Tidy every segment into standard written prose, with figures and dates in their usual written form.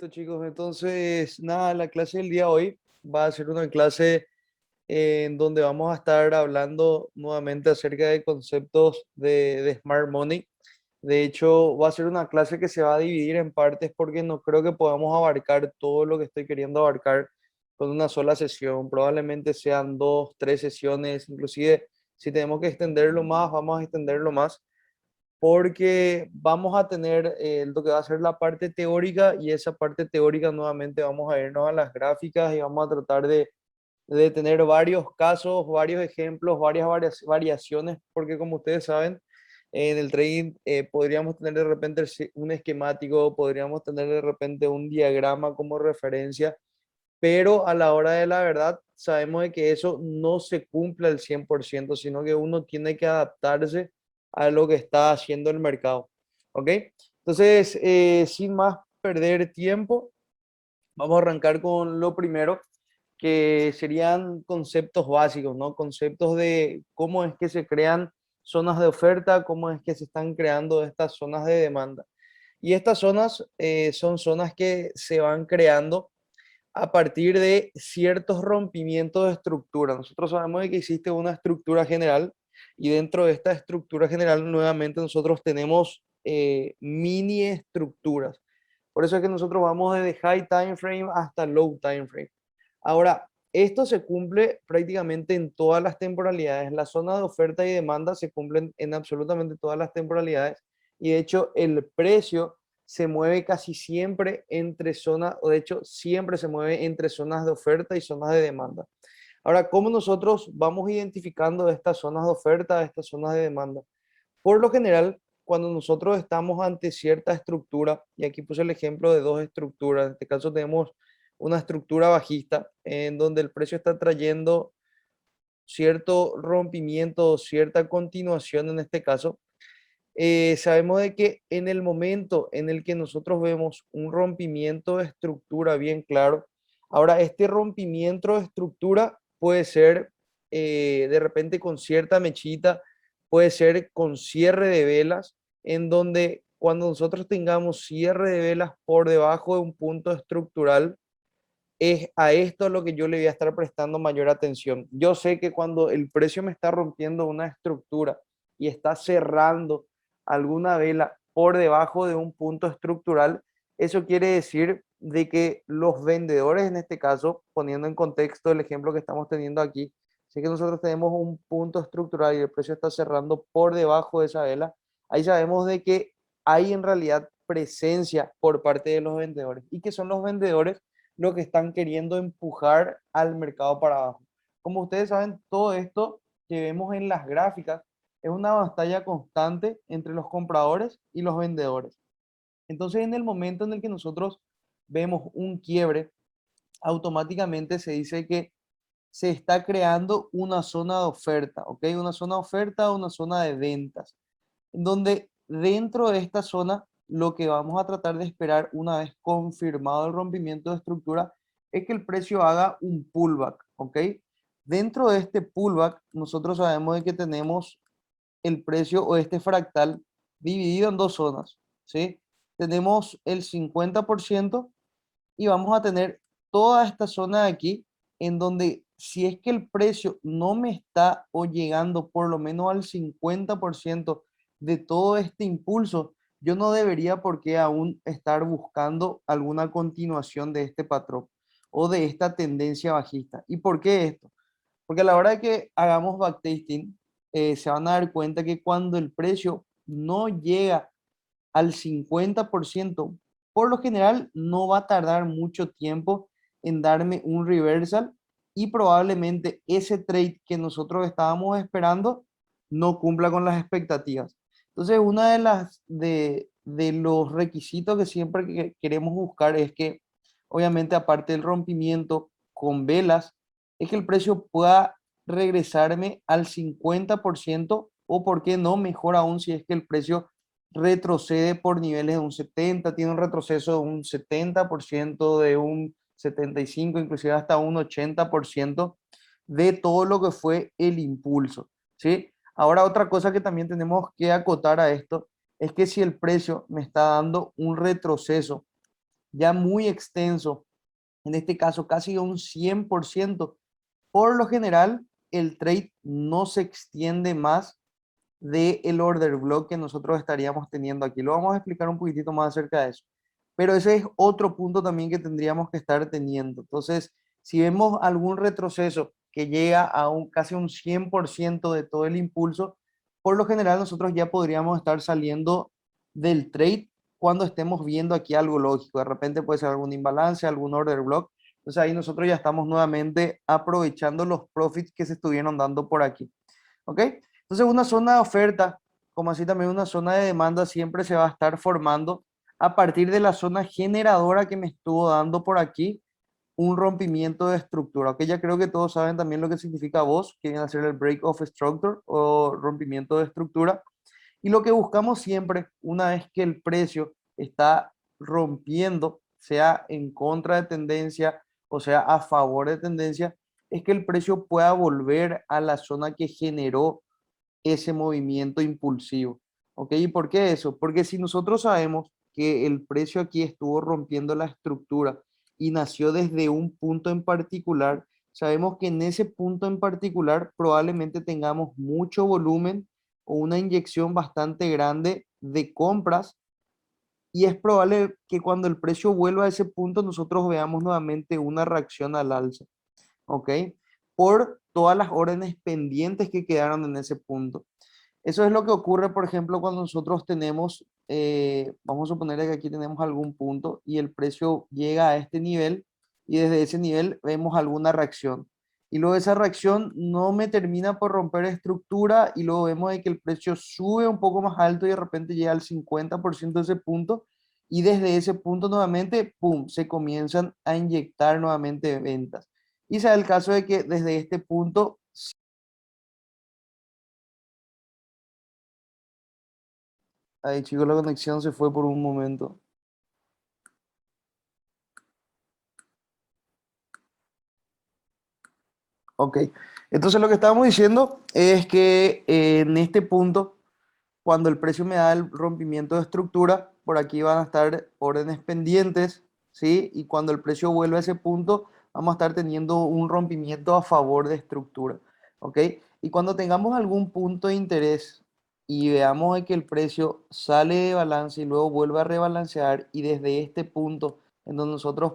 Listo, chicos. Entonces, nada, la clase del día de hoy va a ser una clase en donde vamos a estar hablando nuevamente acerca de conceptos de Smart Money. De hecho, va a ser una clase que se va a dividir en partes porque no creo que podamos abarcar todo lo que estoy queriendo abarcar con una sola sesión. Probablemente sean dos, tres sesiones, inclusive si tenemos que extenderlo más, vamos a extenderlo más porque vamos a tener lo que va a ser la parte teórica y esa parte teórica nuevamente vamos a irnos a las gráficas y vamos a tratar de tener varios casos, varios ejemplos, variaciones, porque como ustedes saben, en el trading podríamos tener de repente un esquemático, podríamos tener de repente un diagrama como referencia, pero a la hora de la verdad sabemos de que eso no se cumple al 100%, sino que uno tiene que adaptarse a lo que está haciendo el mercado. ¿Ok? Entonces, sin más perder tiempo, vamos a arrancar con lo primero, que serían conceptos básicos, ¿no? Conceptos de cómo es que se crean zonas de oferta, cómo es que se están creando estas zonas de demanda. Y estas zonas son zonas que se van creando a partir de ciertos rompimientos de estructura. Nosotros sabemos de que existe una estructura general y dentro de esta estructura general nuevamente nosotros tenemos mini estructuras. Por eso es que nosotros vamos desde high time frame hasta low time frame. Ahora, esto se cumple prácticamente en todas las temporalidades. La zona de oferta y demanda se cumplen en absolutamente todas las temporalidades y de hecho el precio se mueve casi siempre entre zonas, o de hecho siempre se mueve entre zonas de oferta y zonas de demanda. Ahora, ¿cómo nosotros vamos identificando estas zonas de oferta, estas zonas de demanda? Por lo general, cuando nosotros estamos ante cierta estructura, y aquí puse el ejemplo de dos estructuras, en este caso tenemos una estructura bajista en donde el precio está trayendo cierto rompimiento, cierta continuación en este caso, sabemos de que en el momento en el que nosotros vemos un rompimiento de estructura bien claro, ahora este rompimiento de estructura puede ser de repente con cierta mechita, puede ser con cierre de velas, en donde cuando nosotros tengamos cierre de velas por debajo de un punto estructural, es a esto a lo que yo le voy a estar prestando mayor atención. Yo sé que cuando el precio me está rompiendo una estructura y está cerrando alguna vela por debajo de un punto estructural, eso quiere decir de que los vendedores, en este caso, poniendo en contexto el ejemplo que estamos teniendo aquí, si que nosotros tenemos un punto estructural y el precio está cerrando por debajo de esa vela, ahí sabemos de que hay en realidad presencia por parte de los vendedores. ¿Y que son los vendedores? Lo que están queriendo empujar al mercado para abajo. Como ustedes saben, todo esto que vemos en las gráficas es una batalla constante entre los compradores y los vendedores. Entonces, en el momento en el que nosotros vemos un quiebre, automáticamente se dice que se está creando una zona de oferta, ¿ok? Una zona de oferta, una zona de ventas, en donde dentro de esta zona lo que vamos a tratar de esperar una vez confirmado el rompimiento de estructura es que el precio haga un pullback, ¿ok? Dentro de este pullback nosotros sabemos de que tenemos el precio o este fractal dividido en dos zonas, ¿sí? Tenemos el 50% y vamos a tener toda esta zona de aquí en donde si es que el precio no me está o llegando por lo menos al 50% de todo este impulso, yo no debería por qué aún estar buscando alguna continuación de este patrón o de esta tendencia bajista. ¿Y por qué esto? Porque a la hora de que hagamos backtesting, se van a dar cuenta que cuando el precio no llega al 50%, por lo general no va a tardar mucho tiempo en darme un reversal y probablemente ese trade que nosotros estábamos esperando no cumpla con las expectativas. Entonces, una de los requisitos que siempre que queremos buscar es que, obviamente, aparte del rompimiento con velas, es que el precio pueda regresarme al 50% o, por qué no, mejor aún si es que el precio retrocede por niveles de un 70, tiene un retroceso de un 70%, de un 75, inclusive hasta un 80% de todo lo que fue el impulso, ¿sí? Ahora, otra cosa que también tenemos que acotar a esto es que si el precio me está dando un retroceso ya muy extenso, en este caso casi un 100%, por lo general el trade no se extiende más del order block que nosotros estaríamos teniendo aquí. Lo vamos a explicar un poquitito más acerca de eso. Pero ese es otro punto también que tendríamos que estar teniendo. Entonces, si vemos algún retroceso que llega a casi un 100% de todo el impulso, por lo general nosotros ya podríamos estar saliendo del trade cuando estemos viendo aquí algo lógico. De repente puede ser algún imbalance, algún order block. Entonces ahí nosotros ya estamos nuevamente aprovechando los profits que se estuvieron dando por aquí. ¿Ok? Entonces una zona de oferta, como así también una zona de demanda, siempre se va a estar formando a partir de la zona generadora que me estuvo dando por aquí un rompimiento de estructura. Ok, ya creo que todos saben también lo que significa VOS, que viene a ser el break of structure o rompimiento de estructura. Y lo que buscamos siempre, una vez que el precio está rompiendo, sea en contra de tendencia o sea a favor de tendencia, es que el precio pueda volver a la zona que generó ese movimiento impulsivo. ¿Ok? ¿Y por qué eso? Porque si nosotros sabemos que el precio aquí estuvo rompiendo la estructura y nació desde un punto en particular, sabemos que en ese punto en particular probablemente tengamos mucho volumen o una inyección bastante grande de compras y es probable que cuando el precio vuelva a ese punto nosotros veamos nuevamente una reacción al alza. ¿Ok? Por todas las órdenes pendientes que quedaron en ese punto. Eso es lo que ocurre, por ejemplo, cuando nosotros tenemos, vamos a suponer que aquí tenemos algún punto y el precio llega a este nivel y desde ese nivel vemos alguna reacción. Y luego esa reacción no me termina por romper estructura y luego vemos de que el precio sube un poco más alto y de repente llega al 50% de ese punto y desde ese punto nuevamente, ¡pum!, se comienzan a inyectar nuevamente ventas. Y sea el caso de que desde este punto, ay chicos, la conexión se fue por un momento. Ok, entonces lo que estábamos diciendo es que en este punto, cuando el precio me da el rompimiento de estructura, por aquí van a estar órdenes pendientes, ¿sí? Y cuando el precio vuelve a ese punto, vamos a estar teniendo un rompimiento a favor de estructura, ¿ok? Y cuando tengamos algún punto de interés y veamos de que el precio sale de balance y luego vuelve a rebalancear y desde este punto en donde nosotros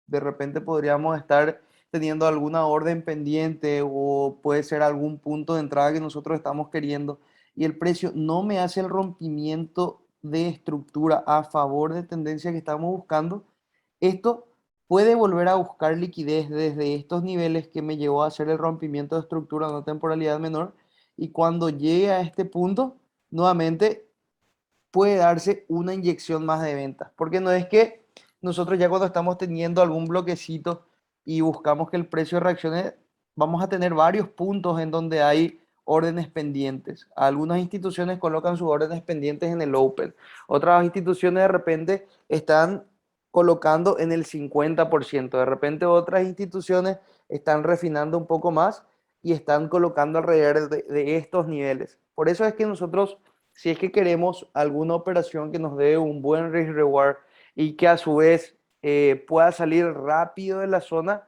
de repente podríamos estar teniendo alguna orden pendiente o puede ser algún punto de entrada que nosotros estamos queriendo y el precio no me hace el rompimiento de estructura a favor de tendencia que estamos buscando, esto puede volver a buscar liquidez desde estos niveles que me llevó a hacer el rompimiento de estructura en una temporalidad menor y cuando llegue a este punto, nuevamente puede darse una inyección más de ventas. Porque no es que nosotros ya cuando estamos teniendo algún bloquecito y buscamos que el precio reaccione, vamos a tener varios puntos en donde hay órdenes pendientes. Algunas instituciones colocan sus órdenes pendientes en el open. Otras instituciones de repente están colocando en el 50%. De repente otras instituciones están refinando un poco más y están colocando alrededor de estos niveles. Por eso es que nosotros si es que queremos alguna operación que nos dé un buen risk reward y que a su vez pueda salir rápido de la zona,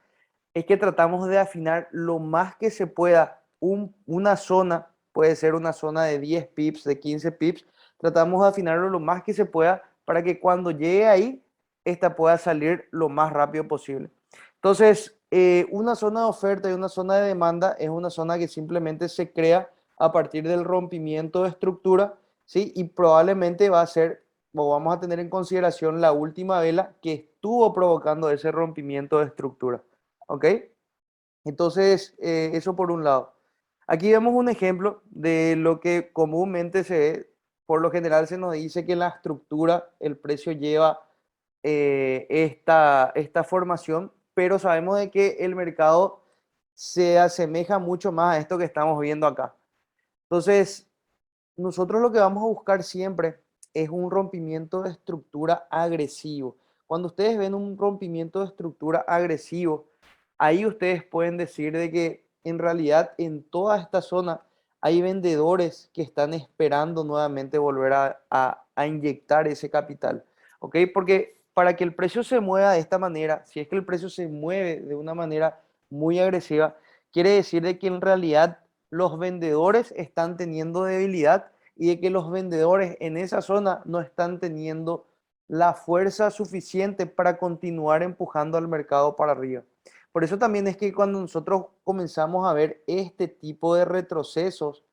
es que tratamos de afinar lo más que se pueda una zona, puede ser una zona de 10 pips, de 15 pips, tratamos de afinarlo lo más que se pueda para que cuando llegue ahí, esta pueda salir lo más rápido posible. Entonces, una zona de oferta y una zona de demanda es una zona que simplemente se crea a partir del rompimiento de estructura, ¿sí? Y probablemente va a ser, o vamos a tener en consideración la última vela que estuvo provocando ese rompimiento de estructura, ¿ok? Entonces, eso por un lado. Aquí vemos un ejemplo de lo que comúnmente se ve. Por lo general se nos dice que la estructura, el precio lleva esta formación, pero sabemos de que el mercado se asemeja mucho más a esto que estamos viendo acá. Entonces, nosotros lo que vamos a buscar siempre es un rompimiento de estructura agresivo. Cuando ustedes ven un rompimiento de estructura agresivo, ahí ustedes pueden decir de que en realidad en toda esta zona hay vendedores que están esperando nuevamente volver a inyectar ese capital. ¿Ok? Porque para que el precio se mueva de esta manera, si es que el precio se mueve de una manera muy agresiva, quiere decir de que en realidad los vendedores están teniendo debilidad y de que los vendedores en esa zona no están teniendo la fuerza suficiente para continuar empujando al mercado para arriba. Por eso también es que cuando nosotros comenzamos a ver este tipo de retrocesos,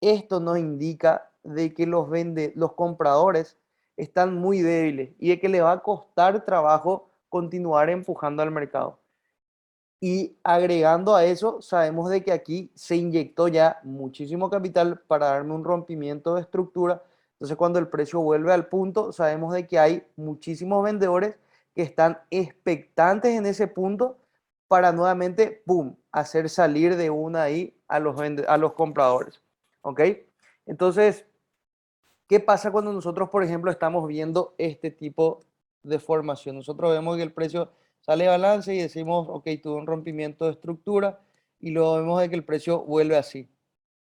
esto nos indica de que los compradores están muy débiles y de que le va a costar trabajo continuar empujando al mercado. Y agregando a eso, sabemos de que aquí se inyectó ya muchísimo capital para darme un rompimiento de estructura. Entonces, cuando el precio vuelve al punto, sabemos de que hay muchísimos vendedores que están expectantes en ese punto para nuevamente, ¡pum!, hacer salir de una ahí a los compradores. ¿Ok? Entonces, ¿qué pasa cuando nosotros, por ejemplo, estamos viendo este tipo de formación? Nosotros vemos que el precio sale de balance y decimos, ok, tuvo un rompimiento de estructura y luego vemos de que el precio vuelve así,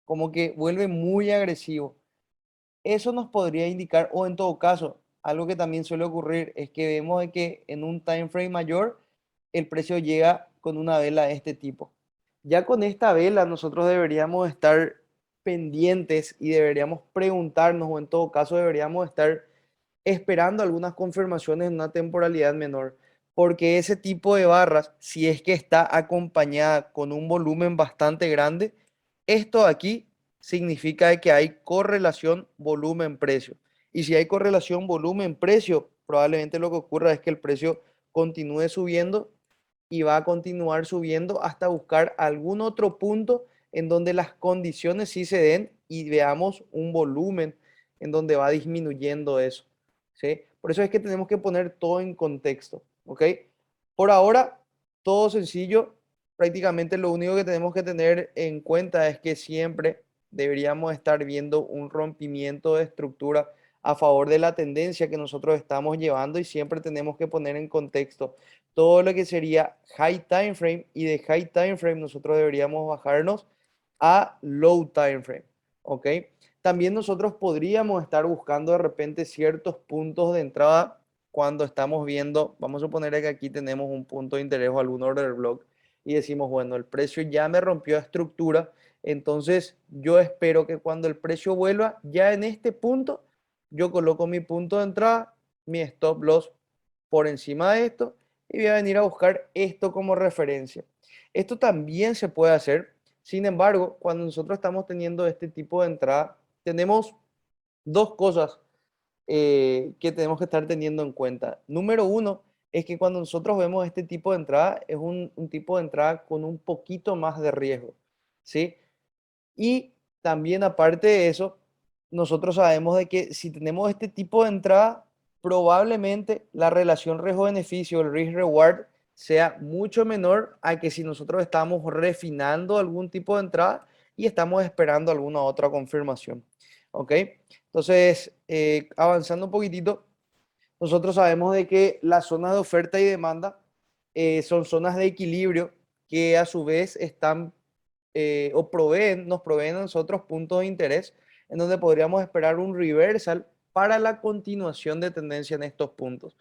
como que vuelve muy agresivo. Eso nos podría indicar, o en todo caso, algo que también suele ocurrir es que vemos de que en un time frame mayor el precio llega con una vela de este tipo. Ya con esta vela nosotros deberíamos estar pendientes y deberíamos preguntarnos, o en todo caso deberíamos estar esperando algunas confirmaciones en una temporalidad menor, porque ese tipo de barras, si es que está acompañada con un volumen bastante grande, esto aquí significa de que hay correlación volumen-precio. Y si hay correlación volumen-precio, probablemente lo que ocurra es que el precio continúe subiendo y va a continuar subiendo hasta buscar algún otro punto en donde las condiciones sí se den y veamos un volumen en donde va disminuyendo eso. ¿Sí? Por eso es que tenemos que poner todo en contexto. ¿Ok? Por ahora, todo sencillo. Prácticamente lo único que tenemos que tener en cuenta es que siempre deberíamos estar viendo un rompimiento de estructura a favor de la tendencia que nosotros estamos llevando y siempre tenemos que poner en contexto todo lo que sería high time frame y de high time frame nosotros deberíamos bajarnos a low time frame. ¿Ok? También nosotros podríamos estar buscando de repente ciertos puntos de entrada cuando estamos viendo, vamos a suponer que aquí tenemos un punto de interés o algún order block y decimos, bueno, el precio ya me rompió estructura, entonces yo espero que cuando el precio vuelva, ya en este punto, yo coloco mi punto de entrada, mi stop loss por encima de esto y voy a venir a buscar esto como referencia. Esto también se puede hacer, sin embargo, cuando nosotros estamos teniendo este tipo de entrada, tenemos dos cosas que tenemos que estar teniendo en cuenta. Número uno es que cuando nosotros vemos este tipo de entrada, es un tipo de entrada con un poquito más de riesgo, ¿sí? Y también aparte de eso, nosotros sabemos de que si tenemos este tipo de entrada, probablemente la relación riesgo-beneficio, el risk-reward, sea mucho menor a que si nosotros estamos refinando algún tipo de entrada y estamos esperando alguna otra confirmación. ¿Ok? Entonces, avanzando un poquitito, nosotros sabemos de que las zonas de oferta y demanda son zonas de equilibrio que a su vez están o nos proveen a nosotros puntos de interés en donde podríamos esperar un reversal para la continuación de tendencia en estos puntos.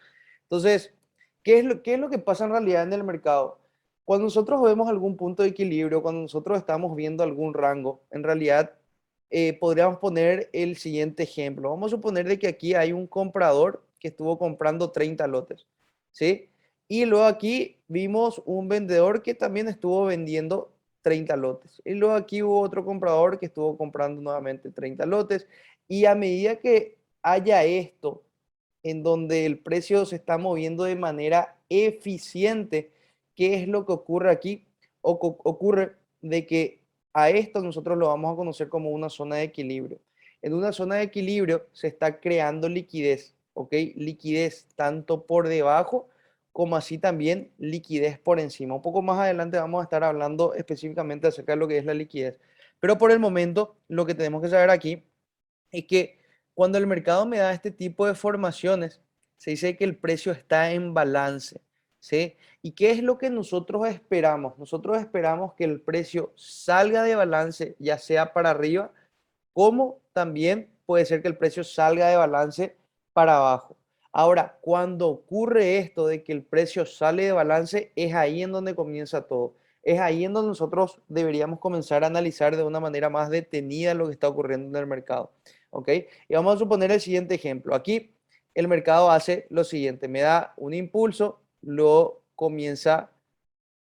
Entonces, qué es lo que pasa en realidad en el mercado? Cuando nosotros vemos algún punto de equilibrio, cuando nosotros estamos viendo algún rango, en realidad podríamos poner el siguiente ejemplo. Vamos a suponer de que aquí hay un comprador que estuvo comprando 30 lotes, ¿sí? Y luego aquí vimos un vendedor que también estuvo vendiendo 30 lotes. Y luego aquí hubo otro comprador que estuvo comprando nuevamente 30 lotes. Y a medida que haya esto, en donde el precio se está moviendo de manera eficiente, ¿qué es lo que ocurre aquí? Ocurre de que a esto nosotros lo vamos a conocer como una zona de equilibrio. En una zona de equilibrio se está creando liquidez, ¿ok? Liquidez tanto por debajo como así también liquidez por encima. Un poco más adelante vamos a estar hablando específicamente acerca de lo que es la liquidez. Pero por el momento, lo que tenemos que saber aquí es que cuando el mercado me da este tipo de formaciones, se dice que el precio está en balance, ¿sí? ¿Y qué es lo que nosotros esperamos? Nosotros esperamos que el precio salga de balance, ya sea para arriba, como también puede ser que el precio salga de balance para abajo. Ahora, cuando ocurre esto de que el precio sale de balance, es ahí en donde comienza todo. Es ahí en donde nosotros deberíamos comenzar a analizar de una manera más detenida lo que está ocurriendo en el mercado. ¿Ok? Y vamos a suponer el siguiente ejemplo. Aquí el mercado hace lo siguiente, me da un impulso, luego comienza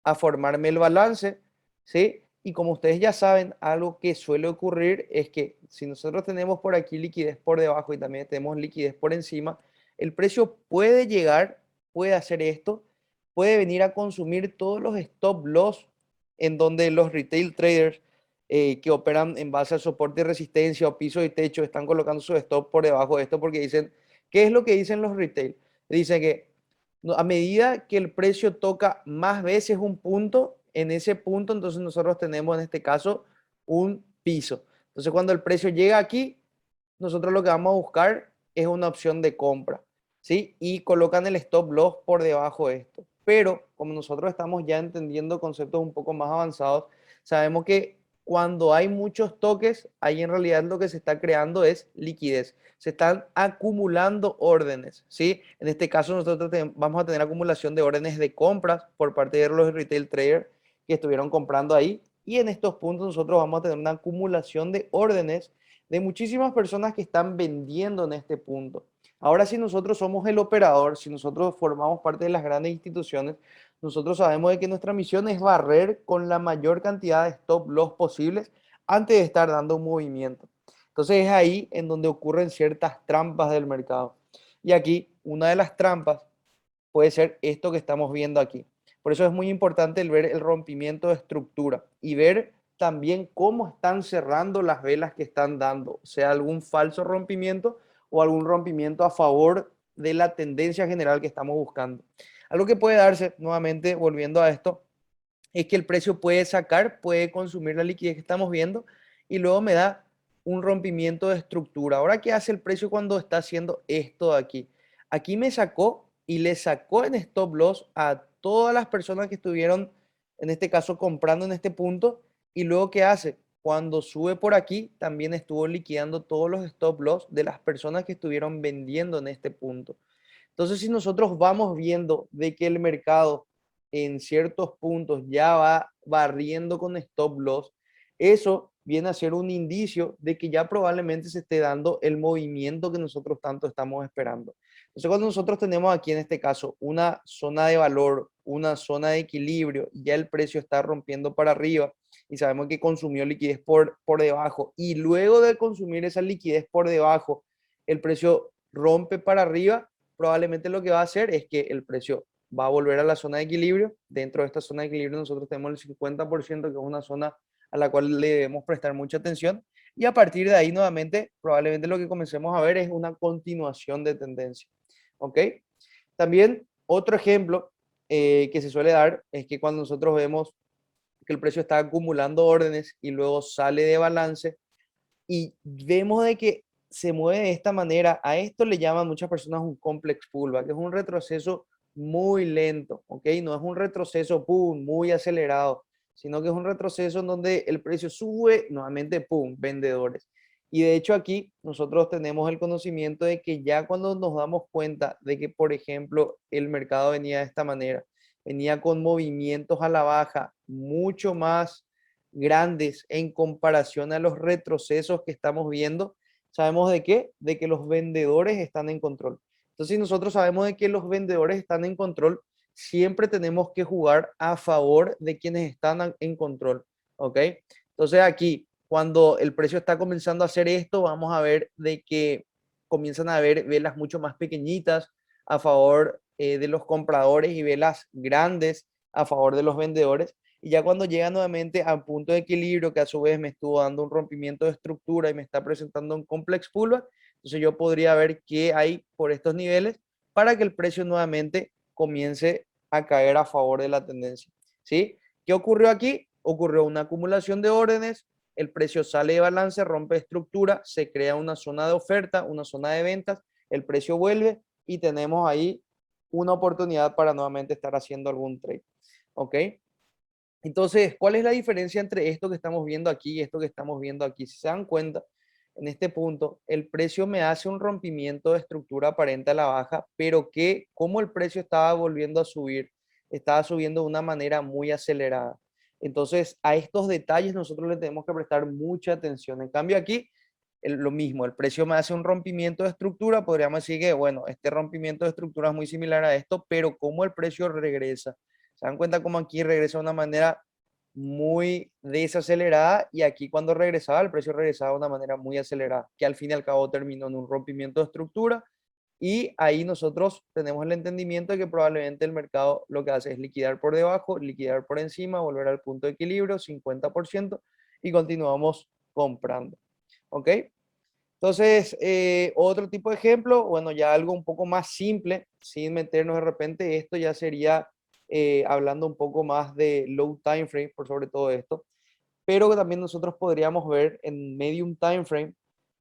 a formarme el balance, ¿sí? Y como ustedes ya saben, algo que suele ocurrir es que si nosotros tenemos por aquí liquidez por debajo y también tenemos liquidez por encima, el precio puede llegar, puede hacer esto, puede venir a consumir todos los stop loss en donde los retail traders que operan en base a soporte y resistencia o piso y techo están colocando su stop por debajo de esto porque dicen, ¿qué es lo que dicen los retail? Dicen que a medida que el precio toca más veces un punto, en ese punto entonces nosotros tenemos en este caso un piso. Entonces cuando el precio llega aquí, nosotros lo que vamos a buscar es una opción de compra, ¿sí? Y colocan el stop loss por debajo de esto. Pero como nosotros estamos ya entendiendo conceptos un poco más avanzados, sabemos que cuando hay muchos toques, ahí en realidad lo que se está creando es liquidez. Se están acumulando órdenes, ¿sí? En este caso nosotros vamos a tener acumulación de órdenes de compras por parte de los retail traders que estuvieron comprando ahí. Y en estos puntos nosotros vamos a tener una acumulación de órdenes de muchísimas personas que están vendiendo en este punto. Ahora, si nosotros somos el operador, si nosotros formamos parte de las grandes instituciones, nosotros sabemos de que nuestra misión es barrer con la mayor cantidad de stop loss posibles antes de estar dando un movimiento. Entonces es ahí en donde ocurren ciertas trampas del mercado. Y aquí una de las trampas puede ser esto que estamos viendo aquí. Por eso es muy importante el ver el rompimiento de estructura y ver también cómo están cerrando las velas que están dando, sea algún falso rompimiento o algún rompimiento a favor de la tendencia general que estamos buscando. Algo que puede darse, nuevamente volviendo a esto, es que el precio puede sacar, puede consumir la liquidez que estamos viendo y luego me da un rompimiento de estructura. Ahora, ¿qué hace el precio cuando está haciendo esto de aquí? Aquí me sacó y le sacó en stop loss a todas las personas que estuvieron, en este caso, comprando en este punto. Y luego, ¿qué hace? Cuando sube por aquí, también estuvo liquidando todos los stop loss de las personas que estuvieron vendiendo en este punto. Entonces, si nosotros vamos viendo de que el mercado en ciertos puntos ya va barriendo con stop loss, eso viene a ser un indicio de que ya probablemente se esté dando el movimiento que nosotros tanto estamos esperando. Entonces, cuando nosotros tenemos aquí en este caso una zona de valor, una zona de equilibrio, ya el precio está rompiendo para arriba y sabemos que consumió liquidez por debajo y luego de consumir esa liquidez por debajo, el precio rompe para arriba, probablemente lo que va a hacer es que el precio va a volver a la zona de equilibrio. Dentro de esta zona de equilibrio nosotros tenemos el 50%, que es una zona a la cual le debemos prestar mucha atención. Y a partir de ahí, nuevamente, probablemente lo que comencemos a ver es una continuación de tendencia. ¿Ok? También otro ejemplo que se suele dar es que cuando nosotros vemos que el precio está acumulando órdenes y luego sale de balance, y vemos de que se mueve de esta manera. A esto le llaman muchas personas un complex pullback, que es un retroceso muy lento, ¿ok? No es un retroceso, pum, muy acelerado, sino que es un retroceso en donde el precio sube, nuevamente, pum, vendedores. Y de hecho aquí nosotros tenemos el conocimiento de que ya cuando nos damos cuenta de que, por ejemplo, el mercado venía de esta manera, venía con movimientos a la baja mucho más grandes en comparación a los retrocesos que estamos viendo, ¿sabemos de qué? De que los vendedores están en control. Entonces, si nosotros sabemos de que los vendedores están en control, siempre tenemos que jugar a favor de quienes están en control, ¿ok? Entonces, aquí, cuando el precio está comenzando a hacer esto, vamos a ver de que comienzan a haber velas mucho más pequeñitas a favor de los compradores y velas grandes a favor de los vendedores. Y ya cuando llega nuevamente a un punto de equilibrio que a su vez me estuvo dando un rompimiento de estructura y me está presentando un complex pullback, entonces yo podría ver qué hay por estos niveles para que el precio nuevamente comience a caer a favor de la tendencia. ¿Sí? ¿Qué ocurrió aquí? Ocurrió una acumulación de órdenes, el precio sale de balance, rompe estructura, se crea una zona de oferta, una zona de ventas, el precio vuelve y tenemos ahí una oportunidad para nuevamente estar haciendo algún trade. ¿Ok? Entonces, ¿cuál es la diferencia entre esto que estamos viendo aquí y esto que estamos viendo aquí? Si se dan cuenta, en este punto, el precio me hace un rompimiento de estructura aparente a la baja, pero que como el precio estaba volviendo a subir, estaba subiendo de una manera muy acelerada. Entonces, a estos detalles nosotros le tenemos que prestar mucha atención. En cambio, aquí lo mismo, el precio me hace un rompimiento de estructura, podríamos decir que, bueno, este rompimiento de estructura es muy similar a esto, pero como el precio regresa, se dan cuenta como aquí regresa de una manera muy desacelerada y aquí cuando regresaba, el precio regresaba de una manera muy acelerada, que al fin y al cabo terminó en un rompimiento de estructura y ahí nosotros tenemos el entendimiento de que probablemente el mercado lo que hace es liquidar por debajo, liquidar por encima, volver al punto de equilibrio, 50%, y continuamos comprando. ¿Ok? Entonces, otro tipo de ejemplo, bueno, ya algo un poco más simple, sin meternos de repente, esto ya sería hablando un poco más de low time frame, por sobre todo esto, pero que también nosotros podríamos ver en medium time frame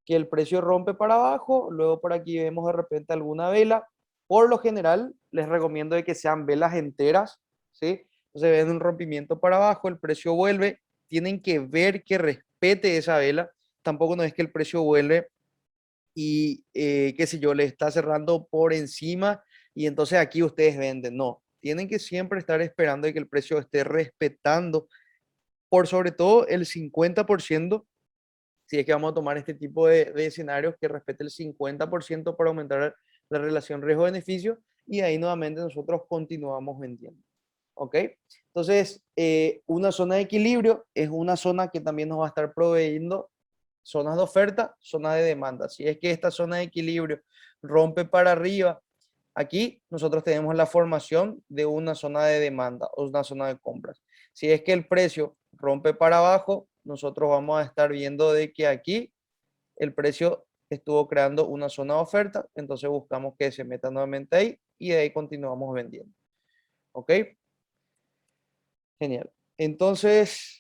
que el precio rompe para abajo, luego por aquí vemos de repente alguna vela. Por lo general, les recomiendo de que sean velas enteras, ¿sí? Entonces ven un rompimiento para abajo, el precio vuelve, tienen que ver que respete esa vela, tampoco no es que el precio vuelve y qué sé yo, le está cerrando por encima y entonces aquí ustedes venden, no, tienen que siempre estar esperando de que el precio esté respetando por sobre todo el 50%, si es que vamos a tomar este tipo de escenarios, que respete el 50% para aumentar la relación riesgo-beneficio y ahí nuevamente nosotros continuamos vendiendo. ¿Ok? Entonces, una zona de equilibrio es una zona que también nos va a estar proveyendo zonas de oferta, zonas de demanda. Si es que esta zona de equilibrio rompe para arriba, aquí nosotros tenemos la formación de una zona de demanda o una zona de compras. Si es que el precio rompe para abajo, nosotros vamos a estar viendo de que aquí el precio estuvo creando una zona de oferta, entonces buscamos que se meta nuevamente ahí y de ahí continuamos vendiendo. ¿Ok? Genial. Entonces,